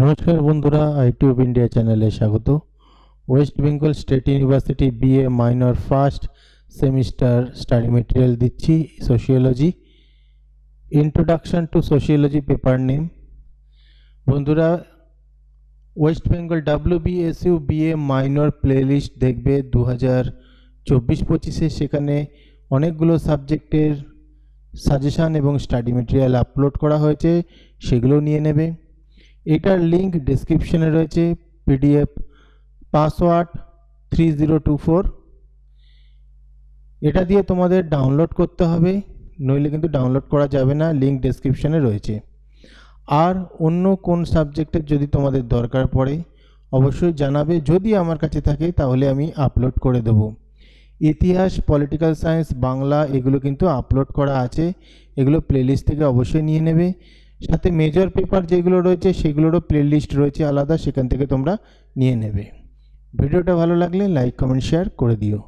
নমস্কার বন্ধুরা, IT of India চ্যানেলে স্বাগত। West Bengal State University BA minor first semester study material দিচ্ছি। Sociology, introduction to sociology paper name. বন্ধুরা, West Bengal WBSU BA minor playlist দেখবে 2024-25-এ। সেখানে অনেকগুলো সাবজেক্টের সাজেশান এবং স্টাডি মেটেরিয়াল আপলোড করা হয়েছে, সেগুলো নিয়ে নেবে। এটার লিঙ্ক ডেসক্রিপশনে রয়েছে। পিডিএফ পাসওয়ার্ড 3024, এটা দিয়ে তোমাদের ডাউনলোড করতে হবে, নইলে কিন্তু ডাউনলোড করা যাবে না। লিঙ্ক ডেসক্রিপশনে রয়েছে। আর অন্য কোন সাবজেক্টের যদি তোমাদের দরকার পড়ে অবশ্যই জানাবে, যদি আমার কাছে থাকে তাহলে আমি আপলোড করে দেব। ইতিহাস, পলিটিক্যাল সায়েন্স, বাংলা এগুলো কিন্তু আপলোড করা আছে, এগুলো প্লেলিস্ট থেকে অবশ্যই নিয়ে নেবে। সাথে মেজর পেপার যেগুলো রয়েছে সেগুলোরও প্লেলিস্ট রয়েছে আলাদা, সেখান থেকে তোমরা নিয়ে নেবে। ভিডিওটা ভালো লাগলে লাইক, কমেন্ট, শেয়ার করে দিও।